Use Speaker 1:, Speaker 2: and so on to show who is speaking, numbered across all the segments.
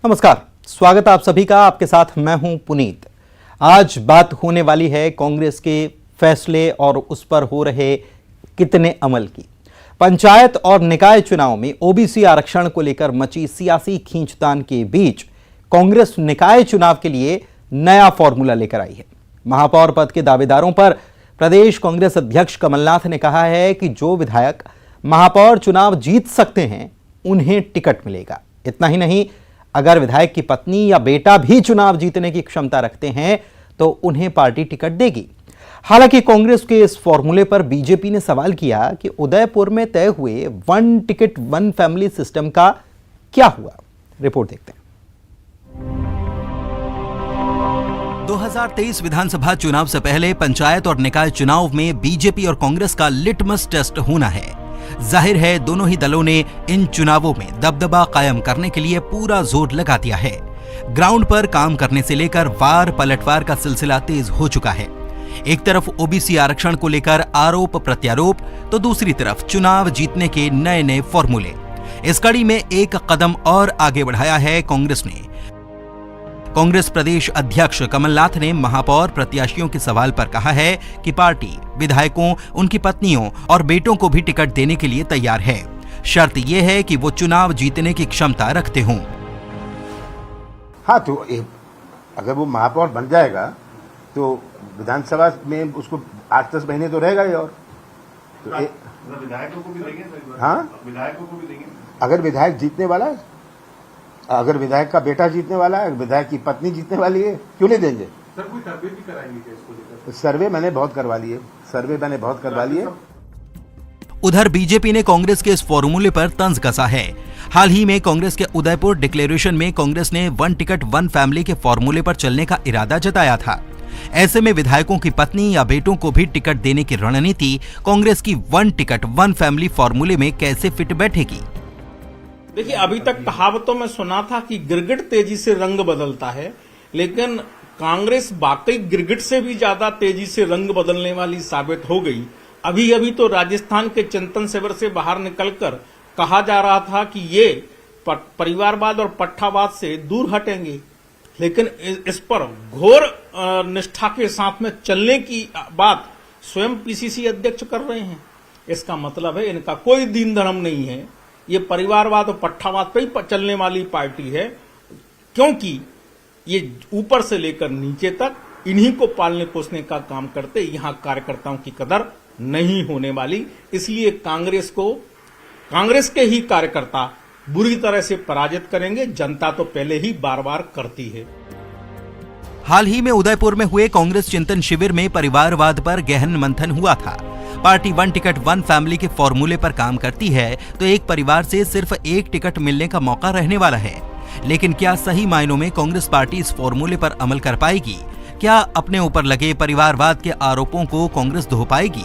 Speaker 1: नमस्कार, स्वागत आप सभी का। आपके साथ मैं हूं पुनीत। आज बात होने वाली है कांग्रेस के फैसले और उस पर हो रहे कितने अमल की। पंचायत और निकाय चुनाव में ओबीसी आरक्षण को लेकर मची सियासी खींचतान के बीच कांग्रेस निकाय चुनाव के लिए नया फॉर्मूला लेकर आई है। महापौर पद के दावेदारों पर प्रदेश कांग्रेस अध्यक्ष कमलनाथ ने कहा है कि जो विधायक महापौर चुनाव जीत सकते हैं उन्हें टिकट मिलेगा। इतना ही नहीं, अगर विधायक की पत्नी या बेटा भी चुनाव जीतने की क्षमता रखते हैं तो उन्हें पार्टी टिकट देगी। हालांकि कांग्रेस के इस फॉर्मूले पर बीजेपी ने सवाल किया कि उदयपुर में तय हुए one ticket one family system का क्या हुआ। रिपोर्ट देखते हैं।
Speaker 2: 2023 विधानसभा चुनाव से पहले पंचायत और निकाय चुनाव में बीजेपी और कांग्रेस का लिटमस टेस्ट होना है। जाहिर है दोनों ही दलों ने इन चुनावों में दबदबा कायम करने के लिए पूरा जोर लगा दिया है। ग्राउंड पर काम करने से लेकर वार पलटवार का सिलसिला तेज हो चुका है। एक तरफ ओबीसी आरक्षण को लेकर आरोप प्रत्यारोप, तो दूसरी तरफ चुनाव जीतने के नए नए फॉर्मूले। इस कड़ी में एक कदम और आगे बढ़ाया है कांग्रेस ने। कांग्रेस प्रदेश अध्यक्ष कमलनाथ ने महापौर प्रत्याशियों के सवाल पर कहा है कि पार्टी विधायकों, उनकी पत्नियों और बेटों को भी टिकट देने के लिए तैयार है। शर्त यह है कि वो चुनाव जीतने की क्षमता रखते हों।
Speaker 3: हाँ, तो अगर वो महापौर बन जाएगा तो विधानसभा में उसको 8-10 महीने तो रहेगा ही। और तो
Speaker 4: विधायकों को भी देंगे।
Speaker 3: हाँ,
Speaker 4: विधायकों को भी देंगे।
Speaker 3: अगर विधायक जीतने वाला है, अगर विधायक का बेटा जीतने वाला है, विधायक की पत्नी जीतने वाली है, क्यों नहीं देंगे?
Speaker 4: सर, कोई सर्वे भी कराएंगे क्या इसको लेकर?
Speaker 3: सर्वे मैंने बहुत करवा लिए।
Speaker 2: उधर बीजेपी ने कांग्रेस के इस फॉर्मूले पर तंज कसा है। हाल ही में कांग्रेस के उदयपुर डिक्लेरेशन में कांग्रेस ने वन टिकट वन फैमिली के फॉर्मूले पर चलने का इरादा जताया था। ऐसे में विधायकों की पत्नी या बेटों को भी टिकट देने की रणनीति कांग्रेस की वन टिकट वन फैमिली फॉर्मूले में कैसे फिट बैठेगी?
Speaker 5: देखिए, अभी तक कहावतों में सुना था कि गिरगिट तेजी से रंग बदलता है, लेकिन कांग्रेस वाकई गिरगिट से भी ज्यादा तेजी से रंग बदलने वाली साबित हो गई। अभी अभी तो राजस्थान के चिंतन शिविर से बाहर निकलकर कहा जा रहा था कि ये परिवारवाद और पट्टावाद से दूर हटेंगे, लेकिन इस पर घोर निष्ठा के साथ में चलने की बात स्वयं पीसीसी अध्यक्ष कर रहे हैं। इसका मतलब है इनका कोई दीन धर्म नहीं है, ये परिवारवाद और पट्टावाद पे ही चलने वाली पार्टी है, क्योंकि ये ऊपर से लेकर नीचे तक इन्हीं को पालने पोसने का काम करते। यहां कार्यकर्ताओं की कदर नहीं होने वाली, इसलिए कांग्रेस के ही कार्यकर्ता बुरी तरह से पराजित करेंगे। जनता तो पहले ही बार बार करती है।
Speaker 2: हाल ही में उदयपुर में हुए कांग्रेस चिंतन शिविर में परिवारवाद पर गहन मंथन हुआ था। Party one ticket one family के फॉर्मूले पर काम करती है तो एक परिवार से सिर्फ एक टिकट मिलने का मौका रहने वाला है। लेकिन क्या सही मायनों में कांग्रेस पार्टी इस फॉर्मूले पर अमल कर पाएगी? क्या अपने ऊपर लगे परिवारवाद के आरोपों को कांग्रेस धो पाएगी?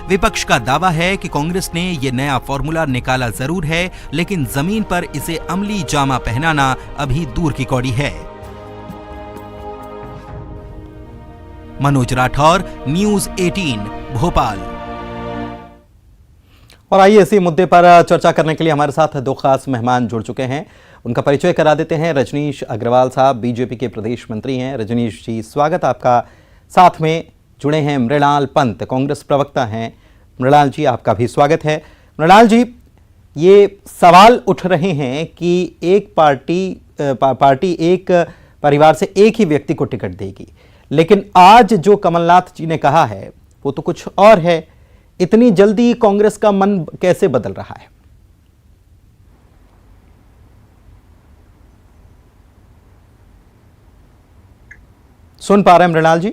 Speaker 2: विपक्ष का दावा है कि कांग्रेस ने ये नया फॉर्मूला निकाला जरूर है, लेकिन जमीन पर इसे अमली जामा पहनाना अभी दूर की कौड़ी है। मनोज राठौर, न्यूज़ 18, भोपाल।
Speaker 1: और आइए इसी मुद्दे पर चर्चा करने के लिए हमारे साथ दो खास मेहमान जुड़ चुके हैं। उनका परिचय करा देते हैं। रजनीश अग्रवाल साहब बीजेपी के प्रदेश मंत्री हैं। रजनीश जी, स्वागत आपका। साथ में जुड़े हैं मृणाल पंत, कांग्रेस प्रवक्ता हैं। मृणाल जी, आपका भी स्वागत है। मृणाल जी, ये सवाल उठ रहे हैं कि एक पार्टी एक परिवार से एक ही व्यक्ति को टिकट देगी, लेकिन आज जो कमलनाथ जी ने कहा है वो तो कुछ और है। इतनी जल्दी कांग्रेस का मन कैसे बदल रहा है? सुन पा रहे हैं मृणाल जी?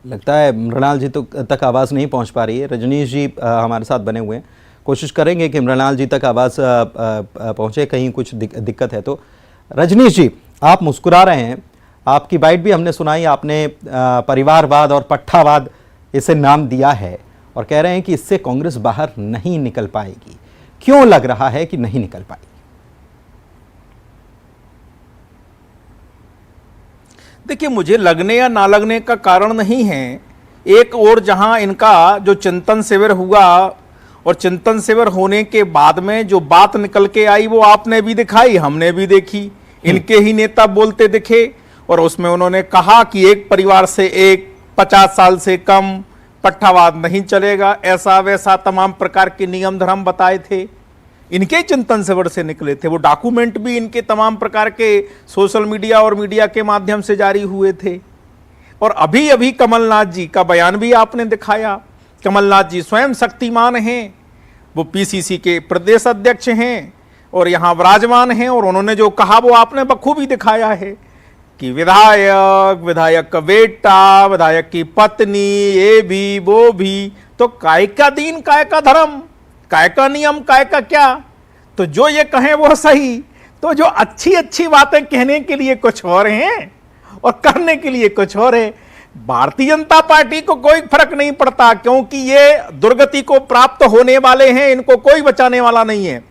Speaker 1: लगता है मृणाल जी तक आवाज नहीं पहुंच पा रही है। रजनीश जी हमारे साथ बने हुए हैं, कोशिश करेंगे कि मृणाल जी तक आवाज पहुंचे। कहीं कुछ दिक्कत है तो। रजनीश जी, आप मुस्कुरा रहे हैं, आपकी बाइट भी हमने सुनाई। आपने परिवारवाद और पट्टावाद इसे नाम दिया है और कह रहे हैं कि इससे कांग्रेस बाहर नहीं निकल पाएगी। क्यों लग रहा है कि नहीं निकल पाएगी?
Speaker 5: देखिए, मुझे लगने या ना लगने का कारण नहीं है। एक और जहां इनका जो चिंतन शिविर हुआ और चिंतन शिविर होने के बाद में जो बात निकल के आई वो आपने भी दिखाई, हमने भी देखी। इनके ही नेता बोलते दिखे और उसमें उन्होंने कहा कि एक परिवार से एक, 50 साल से कम, पट्टावाद नहीं चलेगा, ऐसा वैसा तमाम प्रकार के नियम धर्म बताए थे। इनके चिंतन शिविर से निकले थे। वो डॉक्यूमेंट भी इनके तमाम प्रकार के सोशल मीडिया और मीडिया के माध्यम से जारी हुए थे। और अभी अभी कमलनाथ जी का बयान भी आपने दिखाया। कमलनाथ जी स्वयं शक्तिमान हैं, वो पीसीसी के प्रदेश अध्यक्ष हैं और यहाँ विराजमान हैं, और उन्होंने जो कहा वो आपने बखूबी दिखाया है कि विधायक, विधायक का बेटा, विधायक की पत्नी, ये भी वो भी, तो काय का दीन, काय का धर्म, काय का नियम, काय का क्या। तो जो ये कहें वो सही, तो जो अच्छी अच्छी बातें कहने के लिए कुछ और हैं और करने के लिए कुछ और है। भारतीय जनता पार्टी को कोई फर्क नहीं पड़ता, क्योंकि ये दुर्गति को प्राप्त होने वाले हैं, इनको कोई बचाने वाला नहीं है।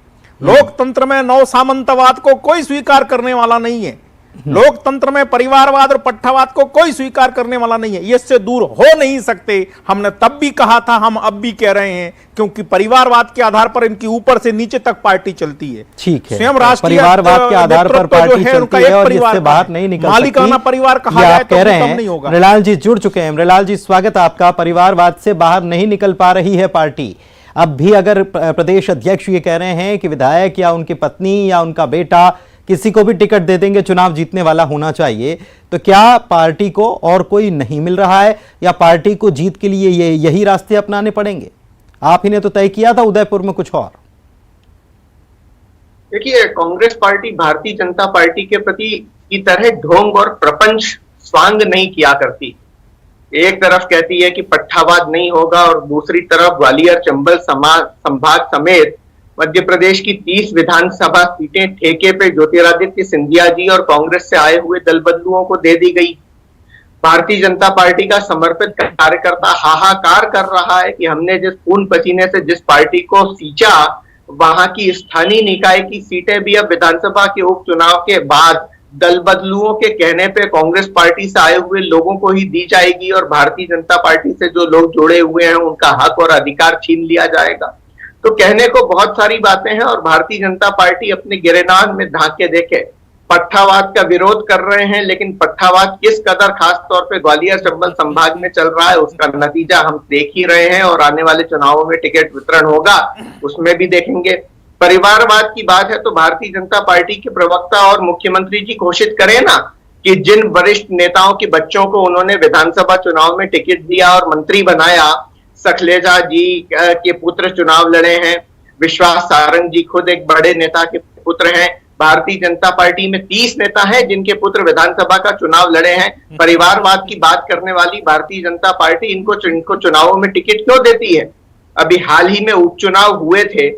Speaker 5: लोकतंत्र में नव सामंतवाद को कोई स्वीकार करने वाला नहीं है। लोकतंत्र में परिवारवाद और पट्टावाद को कोई स्वीकार करने वाला नहीं है। ये इससे दूर हो नहीं सकते। हमने तब भी कहा था, हम अब भी कह रहे हैं, क्योंकि परिवारवाद के आधार पर इनकी ऊपर से नीचे तक पार्टी चलती है।
Speaker 1: ठीक है,
Speaker 5: स्वयं राष्ट्रीय
Speaker 1: परिवारवाद के आधार पर पार्टी चलती है और इससे बाहर नहीं निकल सकती।
Speaker 5: मालिकाना परिवार कहा जाए तो कम नहीं होगा।
Speaker 1: मृणाल जी जुड़ चुके हैं। मृणाल जी स्वागत आपका। परिवारवाद से बाहर नहीं निकल पा रही है पार्टी। अब भी अगर प्रदेश अध्यक्ष ये कह रहे हैं कि विधायक या उनकी पत्नी या उनका बेटा किसी को भी टिकट दे देंगे, चुनाव जीतने वाला होना चाहिए, तो क्या पार्टी को और कोई नहीं मिल रहा है या पार्टी को जीत के लिए यही रास्ते अपनाने पड़ेंगे? आप ही ने तो तय किया था उदयपुर में कुछ और।
Speaker 6: देखिए, कांग्रेस पार्टी भारतीय जनता पार्टी के प्रति की तरह ढोंग और प्रपंच स्वांग नहीं किया करती। एक तरफ कहती है कि पट्टावाद नहीं होगा और दूसरी तरफ ग्वालियर, चंबल संभाग समेत मध्य प्रदेश की 30 विधानसभा सीटें ठेके पे ज्योतिरादित्य सिंधिया जी और कांग्रेस से आए हुए दल बदलुओं को दे दी गई। भारतीय जनता पार्टी का समर्पित कार्यकर्ता हाहाकार कर रहा है कि हमने जिस खून पसीने से जिस पार्टी को सींचा, वहां की स्थानीय निकाय की सीटें भी अब विधानसभा के उपचुनाव के बाद दल बदलुओं के कहने पे कांग्रेस पार्टी से आए हुए लोगों को ही दी जाएगी और भारतीय जनता पार्टी से जो लोग जुड़े हुए हैं उनका हक और अधिकार छीन लिया जाएगा। तो कहने को बहुत सारी बातें हैं और भारतीय जनता पार्टी अपने गिरेनान में झांक देखे। पट्टावाद का विरोध कर रहे हैं, लेकिन पट्टावाद किस कदर खास तौर पे ग्वालियर चंबल संभाग में चल रहा है उसका नतीजा हम देख ही रहे हैं और आने वाले चुनावों में टिकट वितरण होगा उसमें भी देखेंगे। परिवारवाद की बात है तो भारतीय जनता पार्टी के प्रवक्ता और मुख्यमंत्री जी घोषित करें ना कि जिन वरिष्ठ नेताओं के बच्चों को उन्होंने विधानसभा चुनाव में टिकट दिया और मंत्री बनाया, सखलेजा जी के पुत्र चुनाव लड़े हैं, विश्वास सारंग जी खुद एक बड़े नेता के पुत्र हैं। भारतीय जनता पार्टी में 30 नेता हैं जिनके पुत्र विधानसभा का चुनाव लड़े हैं। परिवारवाद की बात करने वाली भारतीय जनता पार्टी इनको चुनावों में टिकट क्यों देती है? अभी हाल ही में उपचुनाव हुए थे,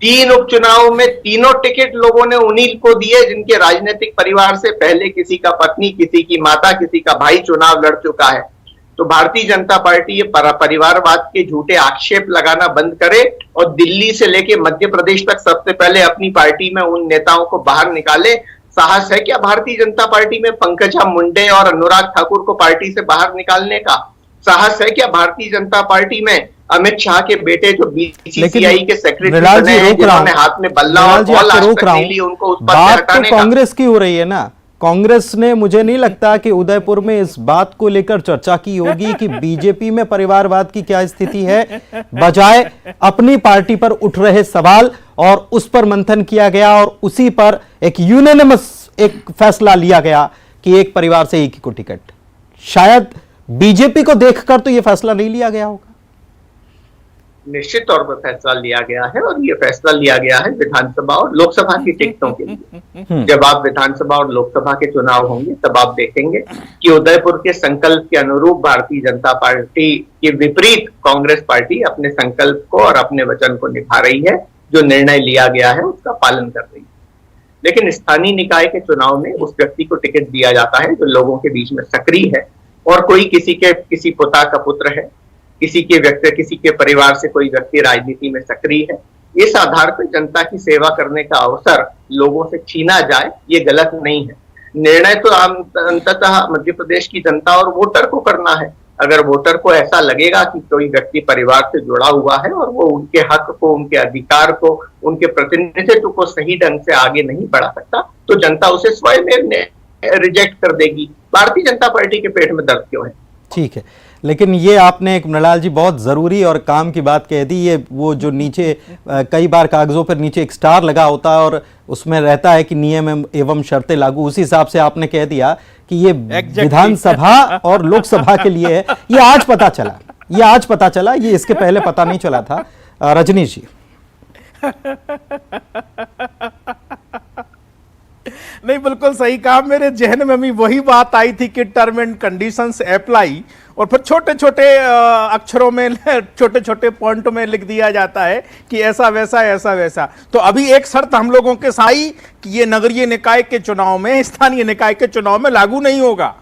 Speaker 6: 3 उपचुनावों में तीनों टिकट लोगों ने उन्हीं को दिए जिनके राजनीतिक परिवार से पहले किसी का पत्नी, किसी की माता, किसी का भाई चुनाव लड़ चुका है। तो भारतीय जनता पार्टी ये परिवारवाद के झूठे आक्षेप लगाना बंद करे और दिल्ली से लेके मध्य प्रदेश तक सबसे पहले अपनी पार्टी में उन नेताओं को बाहर निकाले। साहस है क्या भारतीय जनता पार्टी में पंकजा मुंडे और अनुराग ठाकुर को पार्टी से बाहर निकालने का? साहस है क्या भारतीय जनता पार्टी में अमित शाह के बेटे जो बीसीसीआई के सेक्रेटरी बने हैं, जिन्होंने हाथ में बल्ला और बॉल आज तक नहीं ली, उनको उस पद से हटाने का?
Speaker 1: कांग्रेस की हो रही है ना। कांग्रेस ने, मुझे नहीं लगता कि उदयपुर में इस बात को लेकर चर्चा की होगी कि बीजेपी में परिवारवाद की क्या स्थिति है, बजाय अपनी पार्टी पर उठ रहे सवाल और उस पर मंथन किया गया और उसी पर एक यूनानिमस एक फैसला लिया गया कि एक परिवार से एक ही को टिकट। शायद बीजेपी को देखकर तो यह फैसला नहीं लिया गया होगा।
Speaker 6: निश्चित तौर पर फैसला लिया गया है और ये फैसला लिया गया है विधानसभा और लोकसभा की टिकटों के लिए। जब आप विधानसभा और लोकसभा के चुनाव होंगे तब आप देखेंगे कि उदयपुर के संकल्प के अनुरूप भारतीय जनता पार्टी के विपरीत कांग्रेस पार्टी अपने संकल्प को और अपने वचन को निभा रही है। जो निर्णय लिया गया है उसका पालन कर रही है। लेकिन स्थानीय निकाय के चुनाव में उस व्यक्ति को टिकट दिया जाता है जो लोगों के बीच में सक्रिय है और कोई किसी पिता का पुत्र है, किसी के परिवार से कोई व्यक्ति राजनीति में सक्रिय है। इस आधार पर जनता की सेवा करने का अवसर लोगों से छीना जाए, ये गलत नहीं है। निर्णय तो अंततः मध्य प्रदेश की जनता और वोटर को करना है। अगर वोटर को ऐसा लगेगा कि कोई व्यक्ति परिवार से जुड़ा हुआ है और वो उनके हक को, उनके अधिकार को, उनके प्रतिनिधित्व को सही ढंग से आगे नहीं बढ़ा सकता, तो जनता उसे स्वयं रिजेक्ट कर देगी। भारतीय जनता पार्टी के पेट में दर्द क्यों है?
Speaker 1: ठीक है, लेकिन ये आपने एक मृणाल जी बहुत ज़रूरी और काम की बात कह दी। ये वो जो नीचे कई बार कागज़ों पर नीचे एक स्टार लगा होता है और उसमें रहता है कि नियम एवं शर्तें लागू, उसी हिसाब से आपने कह दिया कि ये विधानसभा और लोकसभा के लिए है। ये आज पता चला, ये आज पता चला, ये इसके पहले पता नहीं चला था। रजनीश जी।
Speaker 7: नहीं, बिल्कुल सही कहा। मेरे जहन में भी वही बात आई थी कि टर्म एंड कंडीशंस अप्लाई, और फिर छोटे छोटे अक्षरों में, छोटे छोटे पॉइंटों में लिख दिया जाता है कि ऐसा वैसा ऐसा वैसा। तो अभी एक शर्त हम लोगों के साई कि ये नगरीय निकाय के चुनाव में, स्थानीय निकाय के चुनाव में लागू नहीं होगा।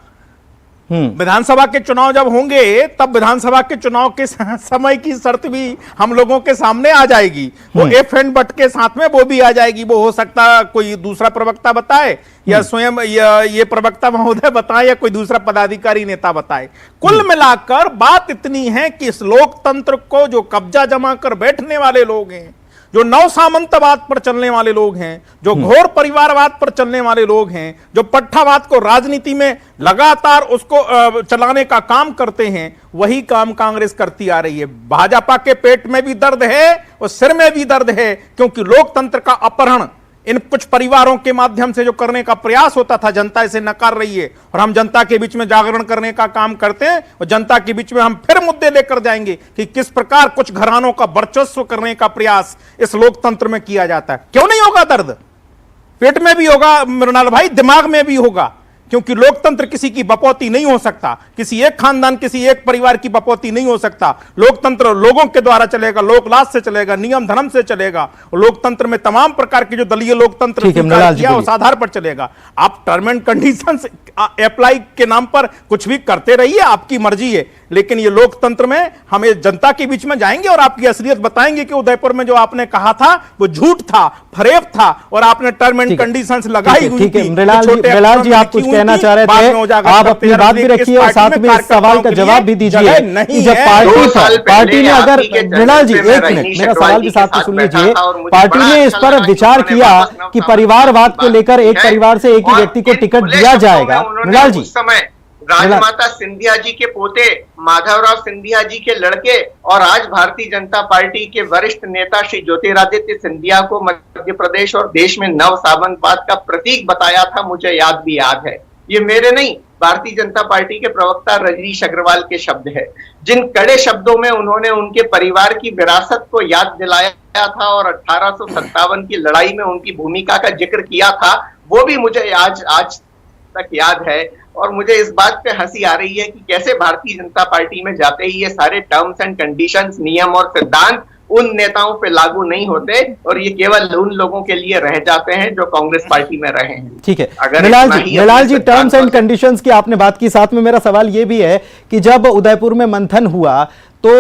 Speaker 7: विधानसभा के चुनाव जब होंगे तब विधानसभा के चुनाव के समय की शर्त भी हम लोगों के सामने आ जाएगी। वो इफ एंड बट के साथ में वो भी आ जाएगी। वो हो सकता कोई दूसरा प्रवक्ता बताए या स्वयं ये प्रवक्ता महोदय बताए या कोई दूसरा पदाधिकारी नेता बताए। कुल मिलाकर बात इतनी है कि इस लोकतंत्र को जो कब्जा जमा कर बैठने वाले लोग हैं, जो नव सामंतवाद पर चलने वाले लोग हैं, जो घोर परिवारवाद पर चलने वाले लोग हैं, जो पट्टावाद को राजनीति में लगातार उसको चलाने का काम करते हैं, वही काम कांग्रेस करती आ रही है। भाजपा के पेट में भी दर्द है और सिर में भी दर्द है, क्योंकि लोकतंत्र का अपहरण इन कुछ परिवारों के माध्यम से जो करने का प्रयास होता था, जनता इसे नकार रही है। और हम जनता के बीच में जागरण करने का काम करते हैं और जनता के बीच में हम फिर मुद्दे लेकर जाएंगे कि किस प्रकार कुछ घरानों का वर्चस्व करने का प्रयास इस लोकतंत्र में किया जाता है। क्यों नहीं होगा दर्द? पेट में भी होगा मृणाल भाई, दिमाग में भी होगा, क्योंकि लोकतंत्र किसी की बपौती नहीं हो सकता, किसी एक खानदान, किसी एक परिवार की बपौती नहीं हो सकता। लोकतंत्र लोगों के द्वारा चलेगा, लोकलाज से चलेगा, नियम धर्म से चलेगा। लोकतंत्र में तमाम प्रकार के जो दलीय लोकतंत्र किया उस आधार पर चलेगा। आप टर्म एंड कंडीशंस अप्लाई के नाम पर कुछ भी करते रहिए, आपकी मर्जी है, लेकिन ये लोकतंत्र में हमें जनता के बीच में जाएंगे और आपकी असलियत बताएंगे कि उदयपुर में जो आपने कहा था वो झूठ था, फरेब था, और आपने टर्म एंड कंडीशंस लगाई हुई थी।
Speaker 1: मृणाल जी, आप कुछ कहना चाह रहे थे, आप अपनी बात भी रखिए और साथ में इस सवाल का जवाब भी दीजिए कि जब पार्टी ने, अगर मृणाल जी एक मिनट, मेरा सवाल भी साथ में सुन लीजिए, पार्टी ने इस पर विचार किया कि परिवारवाद को लेकर एक परिवार से एक ही व्यक्ति को टिकट दिया जाएगा। मृणाल जी,
Speaker 6: राजमाता सिंधिया जी के पोते माधवराव सिंधिया जी के लड़के और आज भारतीय जनता पार्टी के वरिष्ठ नेता श्री ज्योतिरादित्य सिंधिया को मध्य प्रदेश और देश में नव सामंतवाद का प्रतीक बताया था, मुझे याद है। ये मेरे नहीं, भारतीय जनता पार्टी के प्रवक्ता रजनीश अग्रवाल के शब्द है, जिन कड़े शब्दों में उन्होंने उनके परिवार की विरासत को याद दिलाया था और 1857 की लड़ाई में उनकी भूमिका का जिक्र किया था, वो भी मुझे आज तक याद है। और मुझे इस बात पे हंसी आ रही है कि कैसे भारतीय जनता पार्टी में जाते ही ये सारे टर्म्स एंड कंडीशंस, नियम और सिद्धांत उन नेताओं पे लागू नहीं होते और ये केवल उन लोगों के लिए रह जाते हैं जो कांग्रेस पार्टी में रहे हैं।
Speaker 1: ठीक है मृणाल जी, टर्म्स एंड कंडीशंस की आपने बात की, साथ में मेरा सवाल ये भी है कि जब उदयपुर में मंथन हुआ तो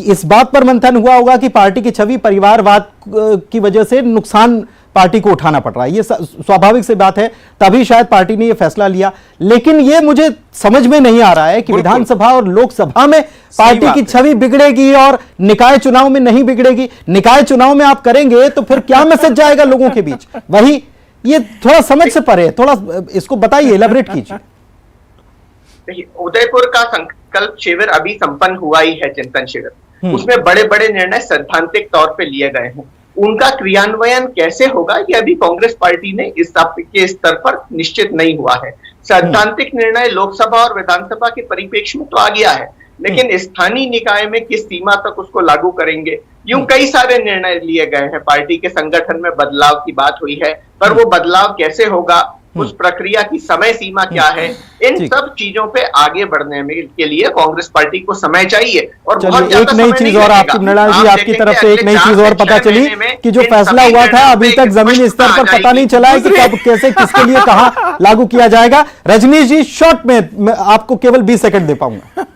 Speaker 1: इस बात पर मंथन हुआ होगा कि पार्टी की छवि परिवारवाद की वजह से नुकसान पार्टी को उठाना पड़ रहा है, ये स्वाभाविक सी बात है, तभी शायद पार्टी ने ये फैसला लिया। लेकिन ये मुझे समझ में नहीं आ रहा है कि विधानसभा और लोकसभा में पार्टी की छवि बिगड़ेगी और निकाय चुनाव में नहीं बिगड़ेगी। निकाय चुनाव में आप करेंगे तो फिर क्या मैसेज जाएगा लोगों के बीच? वही, ये थोड़ा समझ से परे, थोड़ा इसको बताइए, एलैबोरेट कीजिए।
Speaker 6: देखिए, उदयपुर का संकल्प शिविर अभी संपन्न हुआ ही है, चिंतन शिविर। उसमें बड़े बड़े निर्णय सैद्धांतिक तौर पे लिए गए हैं। उनका क्रियान्वयन कैसे होगा ये अभी कांग्रेस पार्टी ने इस के स्तर पर निश्चित नहीं हुआ है। सैद्धांतिक निर्णय लोकसभा और विधानसभा के परिप्रेक्ष्य में तो आ गया है, लेकिन स्थानीय निकाय में किस सीमा तक उसको लागू करेंगे, यूं कई सारे निर्णय लिए गए हैं। पार्टी के संगठन में बदलाव की बात हुई है, पर वो बदलाव कैसे होगा, उस प्रक्रिया की समय सीमा क्या है, इन सब चीजों पे आगे बढ़ने के लिए कांग्रेस पार्टी को समय चाहिए। और बहुत
Speaker 1: एक नई चीज और आपकी मृणाल जी, आपकी तरफ से एक नई चीज और पता चली कि जो फैसला हुआ था अभी तक जमीनी स्तर पर पता नहीं चला है कि कब, कैसे, किसके लिए, कहां लागू किया जाएगा। रजनीश जी, शॉर्ट में आपको केवल 20 सेकंड दे पाऊंगा।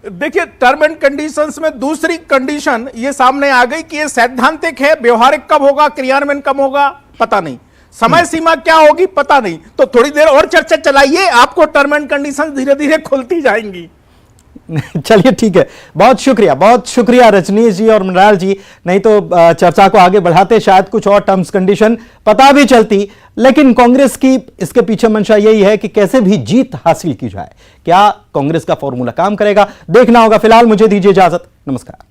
Speaker 7: देखिए, टर्म एंड कंडीशंस में दूसरी कंडीशन ये सामने आ गई कि ये सैद्धांतिक है, व्यवहारिक कब होगा, क्रियान्वयन कब होगा, पता नहीं। समय सीमा क्या होगी पता नहीं, तो थोड़ी देर और चर्चा चलाइए, आपको टर्म एंड कंडीशन धीरे धीरे खुलती जाएंगी।
Speaker 1: चलिए ठीक है, बहुत शुक्रिया रजनीश जी और मनराल जी। नहीं तो चर्चा को आगे बढ़ाते शायद कुछ और टर्म्स कंडीशन पता भी चलती, लेकिन कांग्रेस की इसके पीछे मंशा यही है कि कैसे भी जीत हासिल की जाए। क्या कांग्रेस का फॉर्मूला काम करेगा, देखना होगा। फिलहाल मुझे दीजिए इजाजत, नमस्कार।